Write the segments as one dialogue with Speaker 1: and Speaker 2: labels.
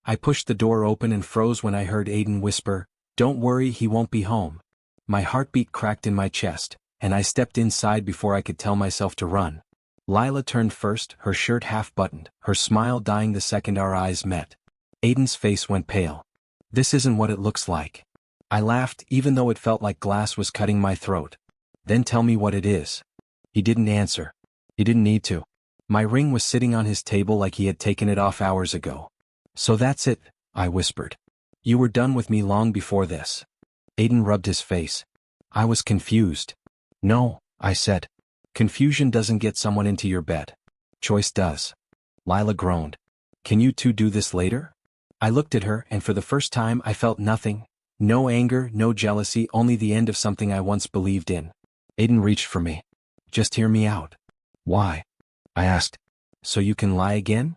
Speaker 1: I pushed the door open and froze when I heard Aiden whisper, "Don't worry, he won't be home." My heartbeat cracked in my chest, and I stepped inside before I could tell myself to run. Lila turned first, her shirt half-buttoned, her smile dying the second our eyes met. Aiden's face went pale. "This isn't what it looks like." I laughed, even though it felt like glass was cutting my throat. "Then tell me what it is." He didn't answer. He didn't need to. My ring was sitting on his table like he had taken it off hours ago. "So that's it," I whispered. "You were done with me long before this." Aiden rubbed his face. I was confused. "No," I said. "Confusion doesn't get someone into your bed. Choice does." Lila groaned. "Can you two do this later?" I looked at her, and for the first time I felt nothing. No anger, no jealousy, only the end of something I once believed in. Aiden reached for me. "Just hear me out." "Why?" I asked. "So you can lie again?"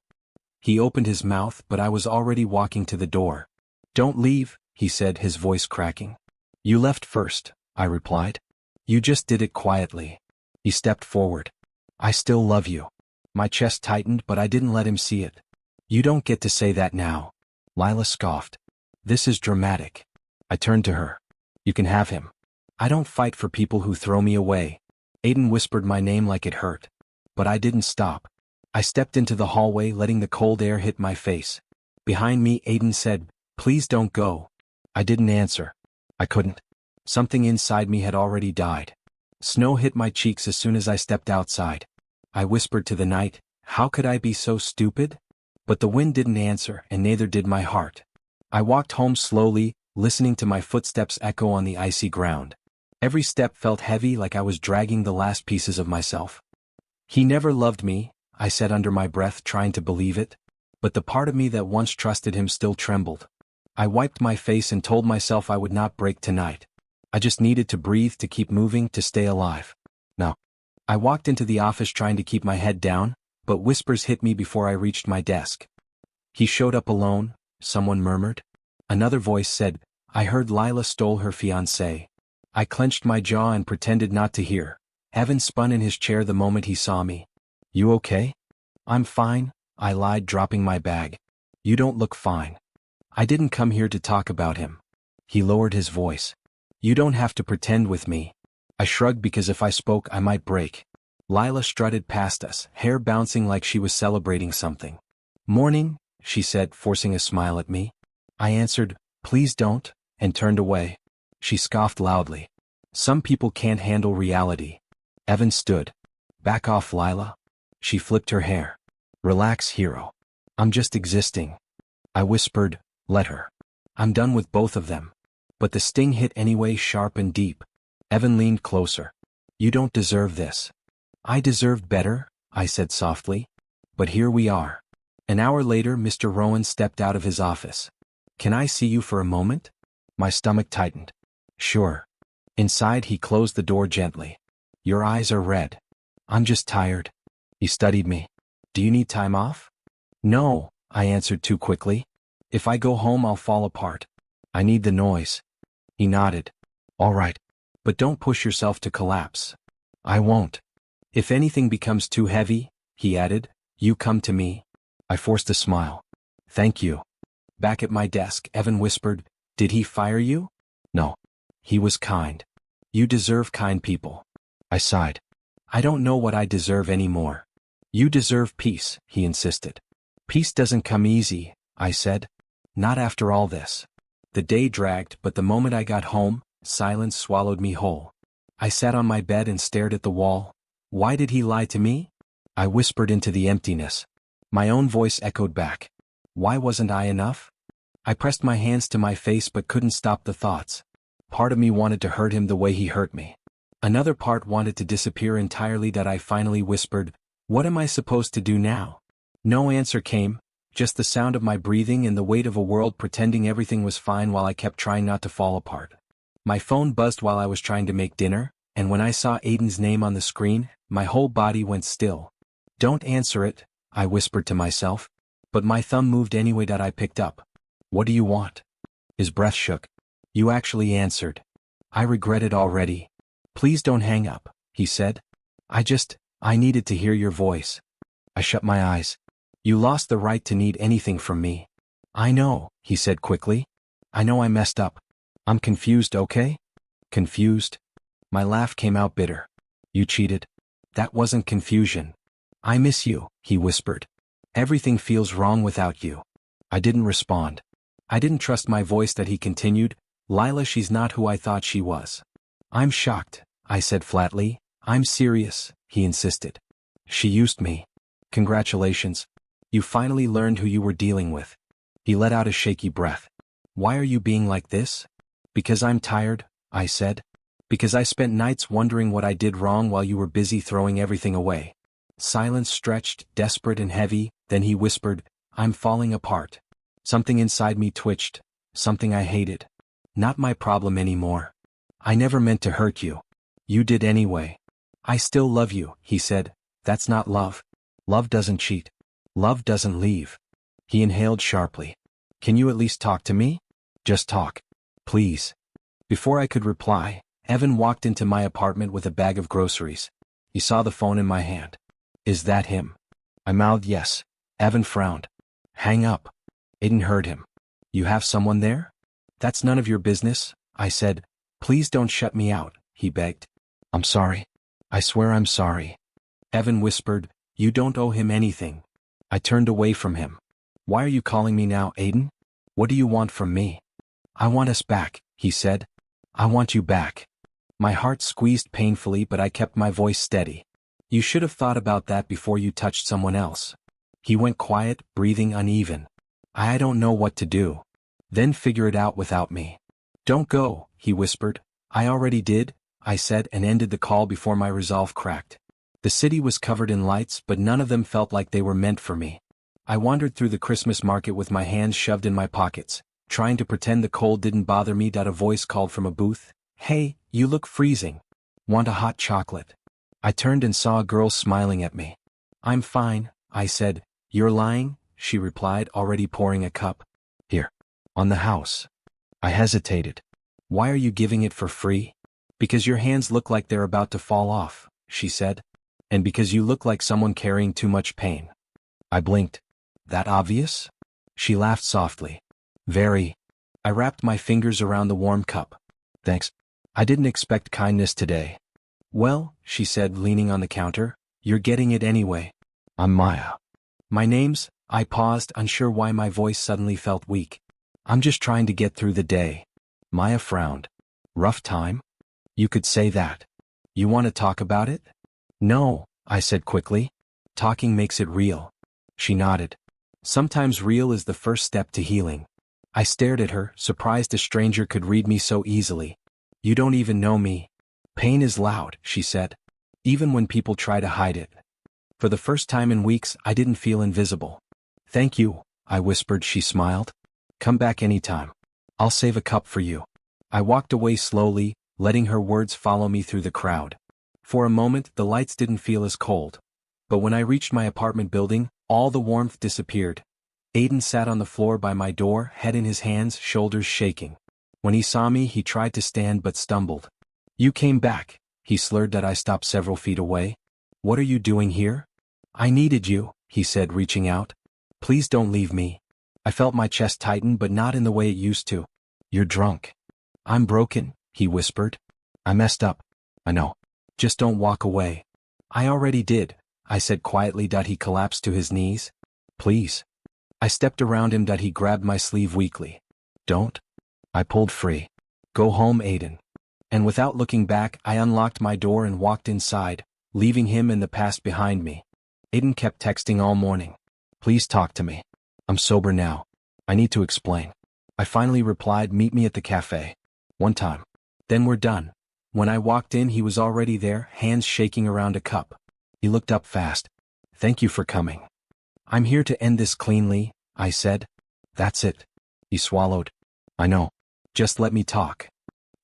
Speaker 1: He opened his mouth, but I was already walking to the door. "Don't leave," he said, his voice cracking. "You left first," I replied. "You just did it quietly." He stepped forward. "I still love you." My chest tightened, but I didn't let him see it. "You don't get to say that now." Lila scoffed. "This is dramatic." I turned to her. "You can have him. I don't fight for people who throw me away." Aiden whispered my name like it hurt. But I didn't stop. I stepped into the hallway, letting the cold air hit my face. Behind me, Aiden said, "Please don't go." I didn't answer. I couldn't. Something inside me had already died. Snow hit my cheeks as soon as I stepped outside. I whispered to the night, "How could I be so stupid?" But the wind didn't answer, and neither did my heart. I walked home slowly, listening to my footsteps echo on the icy ground. Every step felt heavy, like I was dragging the last pieces of myself. "He never loved me," I said under my breath, trying to believe it. But the part of me that once trusted him still trembled. I wiped my face and told myself I would not break tonight. I just needed to breathe, to keep moving, to stay alive. No. I walked into the office trying to keep my head down, but whispers hit me before I reached my desk. "He showed up alone," someone murmured. Another voice said, "I heard Lila stole her fiancé." I clenched my jaw and pretended not to hear. Evan spun in his chair the moment he saw me. "You okay?" "I'm fine," I lied, dropping my bag. "You don't look fine." "I didn't come here to talk about him." He lowered his voice. "You don't have to pretend with me." I shrugged, because if I spoke I might break. Lila strutted past us, hair bouncing like she was celebrating something. "Morning," she said, forcing a smile at me. I answered, "Please don't," and turned away. She scoffed loudly. "Some people can't handle reality." Evan stood. "Back off, Lila." She flipped her hair. "Relax, hero. I'm just existing." I whispered, "Let her. I'm done with both of them." But the sting hit anyway, sharp and deep. Evan leaned closer. "You don't deserve this." "I deserved better," I said softly. "But here we are." An hour later, Mr. Rowan stepped out of his office. "Can I see you for a moment?" My stomach tightened. "Sure." Inside, he closed the door gently. "Your eyes are red." "I'm just tired." He studied me. "Do you need time off?" "No," I answered too quickly. "If I go home, I'll fall apart. I need the noise." He nodded. "All right. But don't push yourself to collapse." "I won't." "If anything becomes too heavy," he added, "you come to me." I forced a smile. "Thank you." Back at my desk, Evan whispered, "Did he fire you?" "No. He was kind." "You deserve kind people." I sighed. "I don't know what I deserve anymore." "You deserve peace," he insisted. "Peace doesn't come easy," I said. "Not after all this." The day dragged, but the moment I got home, silence swallowed me whole. I sat on my bed and stared at the wall. Why did he lie to me? I whispered into the emptiness. My own voice echoed back. Why wasn't I enough? I pressed my hands to my face but couldn't stop the thoughts. Part of me wanted to hurt him the way he hurt me. Another part wanted to disappear entirely. That I finally whispered, "What am I supposed to do now?" No answer came, just the sound of my breathing and the weight of a world pretending everything was fine while I kept trying not to fall apart. My phone buzzed while I was trying to make dinner, and when I saw Aiden's name on the screen, my whole body went still. "Don't answer it," I whispered to myself, but my thumb moved anyway. That I picked up. "What do you want?" His breath shook. "You actually answered." I regret it already. "Please don't hang up," he said. I needed to hear your voice." I shut my eyes. "You lost the right to need anything from me." I know, he said quickly. I know I messed up. I'm confused, okay? Confused? My laugh came out bitter. You cheated? That wasn't confusion. I miss you, he whispered. Everything feels wrong without you. I didn't respond. I didn't trust my voice that he continued, Lila, she's not who I thought she was. I'm shocked, I said flatly. I'm serious, he insisted. She used me. Congratulations. You finally learned who you were dealing with. He let out a shaky breath. Why are you being like this? Because I'm tired, I said. Because I spent nights wondering what I did wrong while you were busy throwing everything away. Silence stretched, desperate and heavy, then he whispered, I'm falling apart. Something inside me twitched, something I hated. Not my problem anymore. I never meant to hurt you. You did anyway. I still love you, he said. That's not love. Love doesn't cheat. Love doesn't leave. He inhaled sharply. Can you at least talk to me? Just talk. Please. Before I could reply, Evan walked into my apartment with a bag of groceries. He saw the phone in my hand. Is that him? I mouthed yes. Evan frowned. Hang up. Aiden heard him. You have someone there? That's none of your business, I said. Please don't shut me out, he begged. I'm sorry. I swear I'm sorry. Evan whispered, you don't owe him anything. I turned away from him. Why are you calling me now, Aiden? What do you want from me? I want us back, he said. I want you back. My heart squeezed painfully, but I kept my voice steady. You should have thought about that before you touched someone else. He went quiet, breathing uneven. I don't know what to do. Then figure it out without me. Don't go, he whispered. I already did, I said, and ended the call before my resolve cracked. The city was covered in lights, but none of them felt like they were meant for me. I wandered through the Christmas market with my hands shoved in my pockets, trying to pretend the cold didn't bother me. A voice called from a booth. Hey, you look freezing. Want a hot chocolate? I turned and saw a girl smiling at me. I'm fine, I said. You're lying, she replied, already pouring a cup. Here. On the house. I hesitated. Why are you giving it for free? Because your hands look like they're about to fall off, she said. And because you look like someone carrying too much pain. I blinked. That obvious? She laughed softly. Very. I wrapped my fingers around the warm cup. Thanks. I didn't expect kindness today. Well, she said, leaning on the counter, you're getting it anyway. I'm Maya. My name's, I paused, unsure why my voice suddenly felt weak. I'm just trying to get through the day. Maya frowned. Rough time? You could say that. You want to talk about it? No, I said quickly. Talking makes it real. She nodded. Sometimes real is the first step to healing. I stared at her, surprised a stranger could read me so easily. You don't even know me. Pain is loud, she said. Even when people try to hide it. For the first time in weeks, I didn't feel invisible. Thank you, I whispered. She smiled. Come back anytime. I'll save a cup for you. I walked away slowly, letting her words follow me through the crowd. For a moment, the lights didn't feel as cold. But when I reached my apartment building, all the warmth disappeared. Aiden sat on the floor by my door, head in his hands, shoulders shaking. When he saw me, he tried to stand but stumbled. You came back, he slurred. That I stopped several feet away. What are you doing here? I needed you, he said, reaching out. Please don't leave me. I felt my chest tighten, but not in the way it used to. You're drunk. I'm broken, he whispered. I messed up. I know. Just don't walk away. I already did, I said quietly. He collapsed to his knees. Please. I stepped around him. He grabbed my sleeve weakly. Don't. I pulled free. Go home, Aiden. And without looking back, I unlocked my door and walked inside, leaving him and the past behind me. Aiden kept texting all morning. Please talk to me. I'm sober now. I need to explain. I finally replied, meet me at the cafe. One time. Then we're done. When I walked in, he was already there, hands shaking around a cup. He looked up fast. Thank you for coming. I'm here to end this cleanly, I said. That's it. He swallowed. I know. Just let me talk.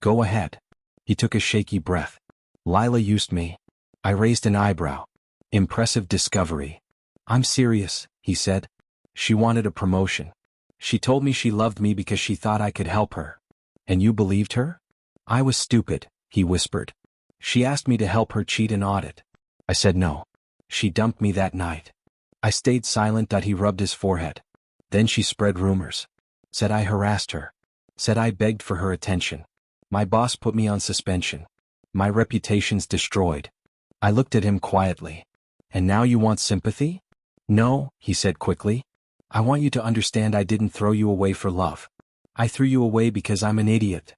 Speaker 1: Go ahead. He took a shaky breath. Lila used me. I raised an eyebrow. Impressive discovery. I'm serious, he said. She wanted a promotion. She told me she loved me because she thought I could help her. And you believed her? I was stupid, he whispered. She asked me to help her cheat an audit. I said no. She dumped me that night. I stayed silent. He rubbed his forehead. Then she spread rumors. Said I harassed her. Said I begged for her attention. My boss put me on suspension. My reputation's destroyed. I looked at him quietly. And now you want sympathy? No, he said quickly. I want you to understand I didn't throw you away for love. I threw you away because I'm an idiot.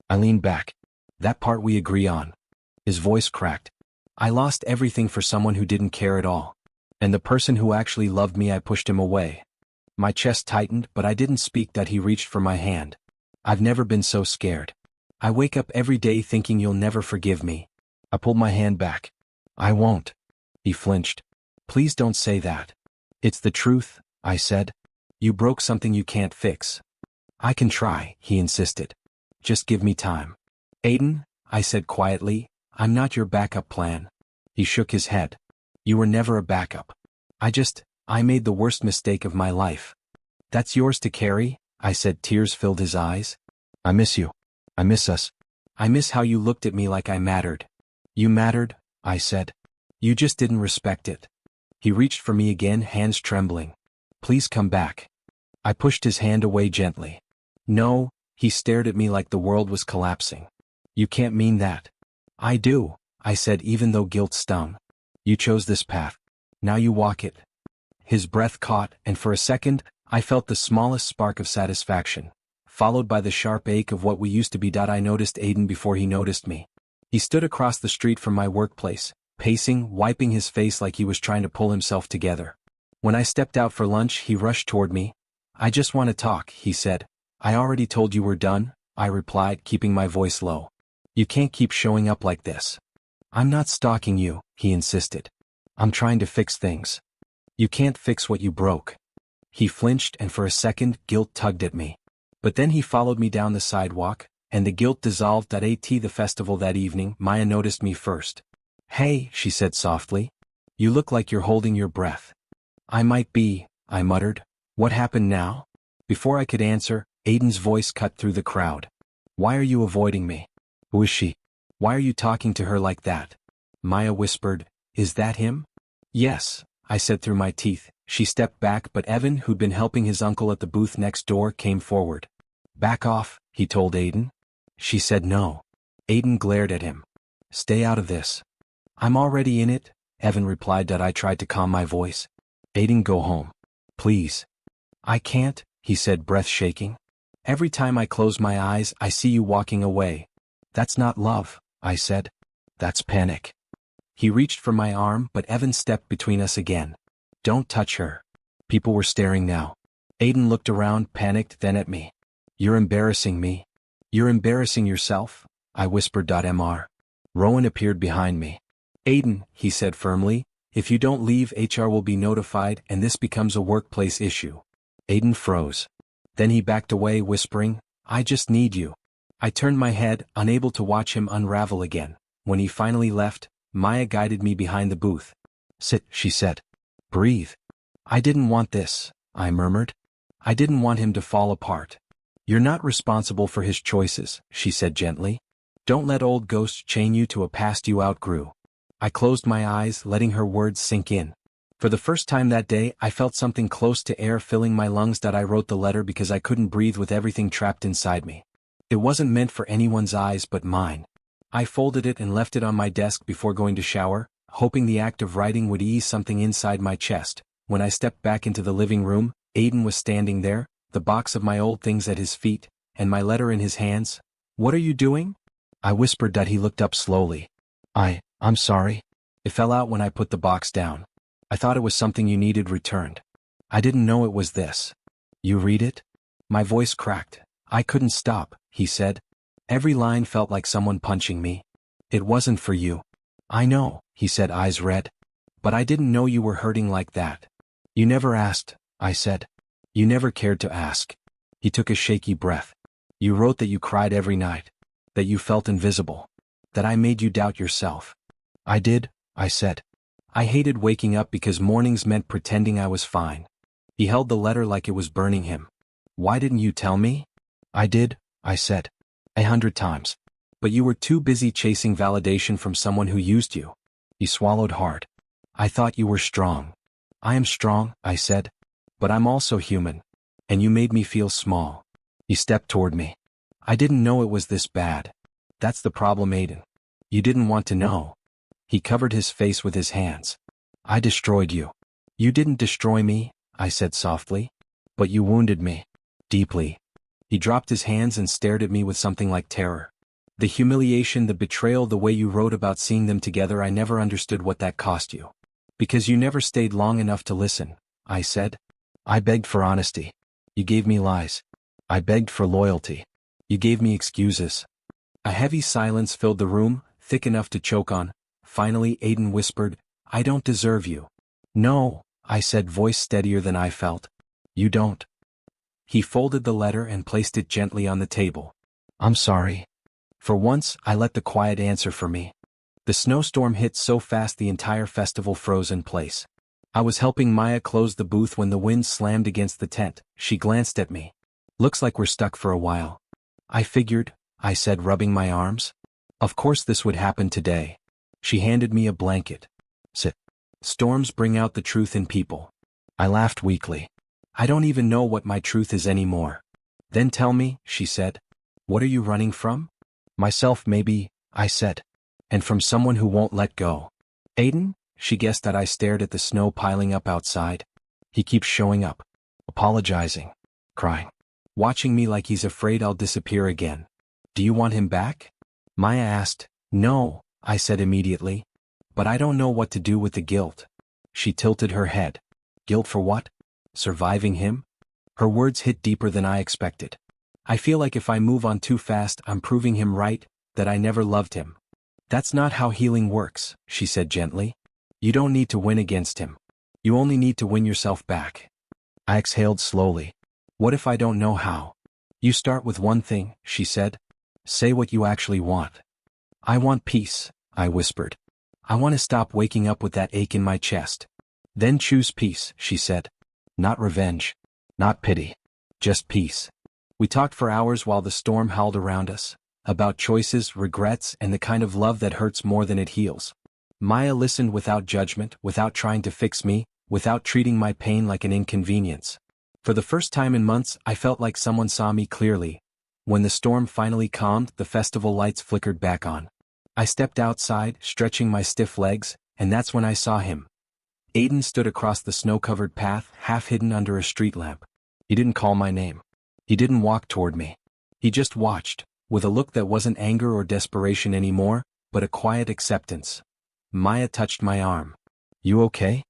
Speaker 1: I leaned back. That part we agree on. His voice cracked. I lost everything for someone who didn't care at all. And the person who actually loved me, I pushed him away. My chest tightened, but I didn't speak that he reached for my hand. I've never been so scared. I wake up every day thinking you'll never forgive me. I pulled my hand back. I won't. He flinched. Please don't say that. It's the truth, I said. You broke something you can't fix. I can try, he insisted. Just give me time. Aiden, I said quietly, I'm not your backup plan. He shook his head. You were never a backup. I made the worst mistake of my life. That's yours to carry, I said. Tears filled his eyes. I miss you. I miss us. I miss how you looked at me like I mattered. You mattered, I said. You just didn't respect it. He reached for me again, hands trembling. Please come back. I pushed his hand away gently. No, he stared at me like the world was collapsing. You can't mean that. I do, I said, even though guilt stung. You chose this path. Now you walk it. His breath caught, and for a second, I felt the smallest spark of satisfaction, followed by the sharp ache of what we used to be. I noticed Aiden before he noticed me. He stood across the street from my workplace, pacing, wiping his face like he was trying to pull himself together. When I stepped out for lunch, he rushed toward me. I just want to talk, he said. I already told you we're done, I replied, keeping my voice low. You can't keep showing up like this. I'm not stalking you, he insisted. I'm trying to fix things. You can't fix what you broke. He flinched, and for a second, guilt tugged at me. But then he followed me down the sidewalk, and the guilt dissolved. At the festival that evening, Maya noticed me first. Hey, she said softly. You look like you're holding your breath. I might be, I muttered. What happened now? Before I could answer, Aiden's voice cut through the crowd. Why are you avoiding me? Who is she? Why are you talking to her like that? Maya whispered. Is that him? Yes, I said through my teeth. She stepped back, but Evan, who'd been helping his uncle at the booth next door, came forward. Back off, he told Aiden. She said no. Aiden glared at him. Stay out of this. I'm already in it, Evan replied. I tried to calm my voice. Aiden, go home. Please. I can't, he said, breath shaking. Every time I close my eyes, I see you walking away. That's not love, I said. That's panic. He reached for my arm, but Evan stepped between us again. Don't touch her. People were staring now. Aiden looked around, panicked, then at me. You're embarrassing me. You're embarrassing yourself, I whispered. Mr. Rowan appeared behind me. Aiden, he said firmly, if you don't leave, HR will be notified and this becomes a workplace issue. Aiden froze. Then he backed away, whispering, I just need you. I turned my head, unable to watch him unravel again. When he finally left, Maya guided me behind the booth. Sit, she said. Breathe. I didn't want this, I murmured. I didn't want him to fall apart. You're not responsible for his choices, she said gently. Don't let old ghosts chain you to a past you outgrew. I closed my eyes, letting her words sink in. For the first time that day, I felt something close to air filling my lungs. I wrote the letter because I couldn't breathe with everything trapped inside me. It wasn't meant for anyone's eyes but mine. I folded it and left it on my desk before going to shower, hoping the act of writing would ease something inside my chest. When I stepped back into the living room, Aiden was standing there, the box of my old things at his feet, and my letter in his hands. What are you doing? I whispered. He looked up slowly. I'm sorry. It fell out when I put the box down. I thought it was something you needed returned. I didn't know it was this. You read it? My voice cracked. I couldn't stop, he said. Every line felt like someone punching me. It wasn't for you. I know, he said, eyes red. But I didn't know you were hurting like that. You never asked, I said. You never cared to ask. He took a shaky breath. You wrote that you cried every night. That you felt invisible. That I made you doubt yourself. I did, I said. I hated waking up because mornings meant pretending I was fine. He held the letter like it was burning him. Why didn't you tell me? I did, I said. 100 times. But you were too busy chasing validation from someone who used you. He swallowed hard. I thought you were strong. I am strong, I said. But I'm also human. And you made me feel small. He stepped toward me. I didn't know it was this bad. That's the problem, Aiden. You didn't want to know. He covered his face with his hands. I destroyed you. You didn't destroy me, I said softly. But you wounded me. Deeply. He dropped his hands and stared at me with something like terror. The humiliation, the betrayal, the way you wrote about seeing them together, I never understood what that cost you. Because you never stayed long enough to listen, I said. I begged for honesty. You gave me lies. I begged for loyalty. You gave me excuses. A heavy silence filled the room, thick enough to choke on. Finally, Aiden whispered, I don't deserve you. No, I said, voice steadier than I felt. You don't. He folded the letter and placed it gently on the table. I'm sorry. For once, I let the quiet answer for me. The snowstorm hit so fast the entire festival froze in place. I was helping Maya close the booth when the wind slammed against the tent. She glanced at me. Looks like we're stuck for a while. I figured, I said, rubbing my arms. Of course this would happen today. She handed me a blanket. Sit. Storms bring out the truth in people. I laughed weakly. I don't even know what my truth is anymore. Then tell me, she said. What are you running from? Myself, maybe, I said. And from someone who won't let go. Aiden? She guessed that I stared at the snow piling up outside. He keeps showing up. Apologizing. Crying. Watching me like he's afraid I'll disappear again. Do you want him back? Maya asked. No, I said immediately. But I don't know what to do with the guilt. She tilted her head. Guilt for what? Surviving him? Her words hit deeper than I expected. I feel like if I move on too fast, I'm proving him right, that I never loved him. That's not how healing works, she said gently. You don't need to win against him. You only need to win yourself back. I exhaled slowly. What if I don't know how? You start with one thing, she said. Say what you actually want. I want peace, I whispered. I want to stop waking up with that ache in my chest. Then choose peace, she said. Not revenge. Not pity. Just peace. We talked for hours while the storm howled around us, about choices, regrets, and the kind of love that hurts more than it heals. Maya listened without judgment, without trying to fix me, without treating my pain like an inconvenience. For the first time in months, I felt like someone saw me clearly. When the storm finally calmed, the festival lights flickered back on. I stepped outside, stretching my stiff legs, and that's when I saw him. Aiden stood across the snow-covered path, half hidden under a street lamp. He didn't call my name. He didn't walk toward me. He just watched, with a look that wasn't anger or desperation anymore, but a quiet acceptance. Maya touched my arm. You okay?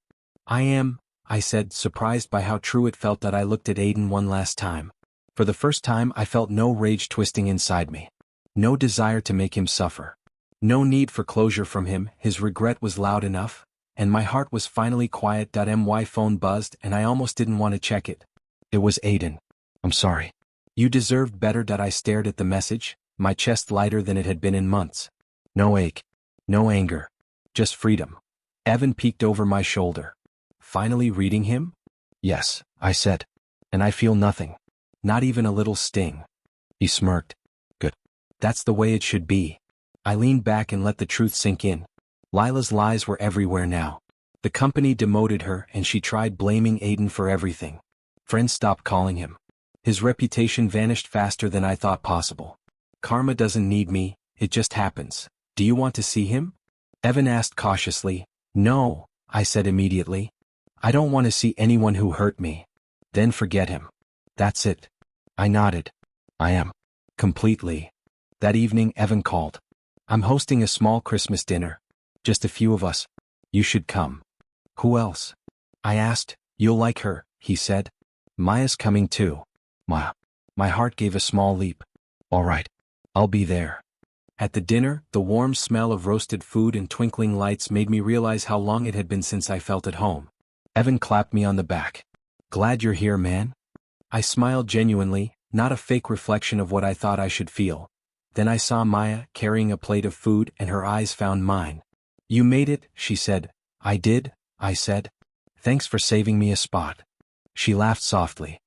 Speaker 1: I am, I said, surprised by how true it felt that I looked at Aiden one last time. For the first time, I felt no rage twisting inside me. No desire to make him suffer. No need for closure from him. His regret was loud enough, and my heart was finally quiet. My phone buzzed and I almost didn't want to check it. It was Aiden. I'm sorry. You deserved better. I stared at the message, my chest lighter than it had been in months. No ache. No anger. Just freedom. Evan peeked over my shoulder. Finally reading him? Yes, I said. And I feel nothing. Not even a little sting. He smirked. Good. That's the way it should be. I leaned back and let the truth sink in. Lila's lies were everywhere now. The company demoted her and she tried blaming Aiden for everything. Friends stopped calling him. His reputation vanished faster than I thought possible. Karma doesn't need me, it just happens. Do you want to see him? Evan asked cautiously. No, I said immediately. I don't want to see anyone who hurt me. Then forget him. That's it. I nodded. I am. Completely. That evening Evan called. I'm hosting a small Christmas dinner. Just a few of us. You should come. Who else? I asked. You'll like her, he said. Maya's coming too. My heart gave a small leap. All right. I'll be there. At the dinner, the warm smell of roasted food and twinkling lights made me realize how long it had been since I felt at home. Evan clapped me on the back. Glad you're here, man. I smiled genuinely, not a fake reflection of what I thought I should feel. Then I saw Maya carrying a plate of food and her eyes found mine. You made it, she said. I did, I said. Thanks for saving me a spot. She laughed softly.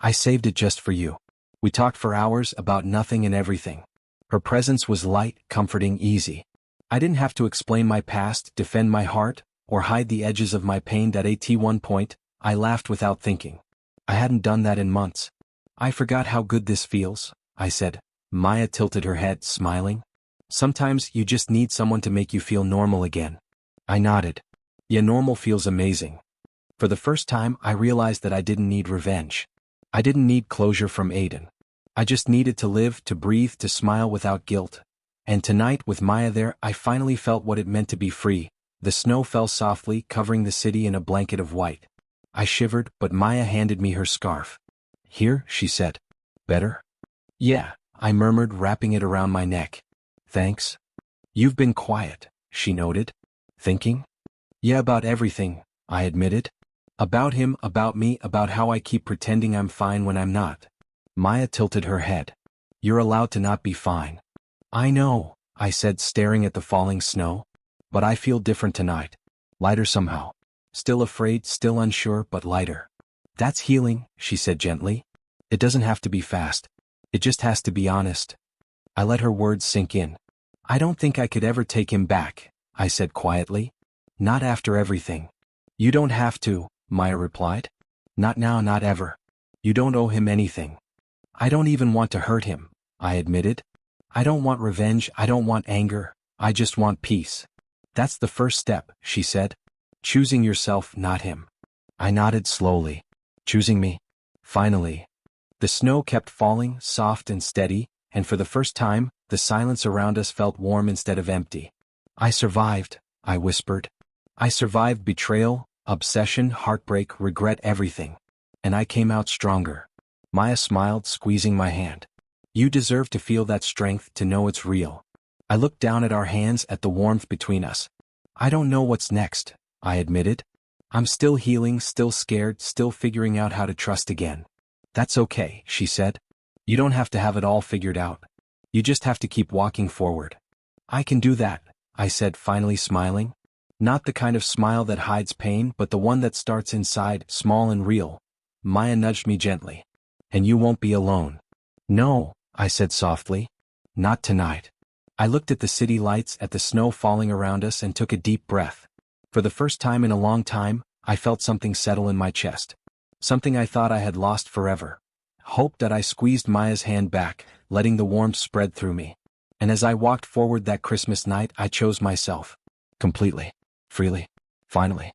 Speaker 1: I saved it just for you. We talked for hours about nothing and everything. Her presence was light, comforting, easy. I didn't have to explain my past, defend my heart, or hide the edges of my pain. At one point, I laughed without thinking. I hadn't done that in months. I forgot how good this feels, I said. Maya tilted her head, smiling. Sometimes you just need someone to make you feel normal again. I nodded. Yeah, normal feels amazing. For the first time, I realized that I didn't need revenge. I didn't need closure from Aiden. I just needed to live, to breathe, to smile without guilt. And tonight, with Maya there, I finally felt what it meant to be free. The snow fell softly, covering the city in a blanket of white. I shivered, but Maya handed me her scarf. Here, she said. Better? Yeah, I murmured, wrapping it around my neck. Thanks. You've been quiet, she noted. Thinking? Yeah, about everything, I admitted. About him, about me, about how I keep pretending I'm fine when I'm not. Maya tilted her head. You're allowed to not be fine. I know, I said, staring at the falling snow. But I feel different tonight. Lighter somehow. Still afraid, still unsure, but lighter. That's healing, she said gently. It doesn't have to be fast. It just has to be honest. I let her words sink in. I don't think I could ever take him back, I said quietly. Not after everything. You don't have to, Maya replied. Not now, not ever. You don't owe him anything. I don't even want to hurt him, I admitted. I don't want revenge, I don't want anger, I just want peace. That's the first step, she said. Choosing yourself, not him. I nodded slowly. Choosing me? Finally. The snow kept falling, soft and steady, and for the first time, the silence around us felt warm instead of empty. I survived, I whispered. I survived betrayal, obsession, heartbreak, regret, everything. And I came out stronger. Maya smiled, squeezing my hand. You deserve to feel that strength, to know it's real. I looked down at our hands, at the warmth between us. I don't know what's next, I admitted. I'm still healing, still scared, still figuring out how to trust again. That's okay, she said. You don't have to have it all figured out. You just have to keep walking forward. I can do that, I said, finally smiling. Not the kind of smile that hides pain, but the one that starts inside, small and real. Maya nudged me gently. And you won't be alone. No, I said softly. Not tonight. I looked at the city lights, at the snow falling around us, and took a deep breath. For the first time in a long time, I felt something settle in my chest. Something I thought I had lost forever. Hope. That I squeezed Maya's hand back, letting the warmth spread through me. And as I walked forward that Christmas night, I chose myself. Completely. Freely. Finally.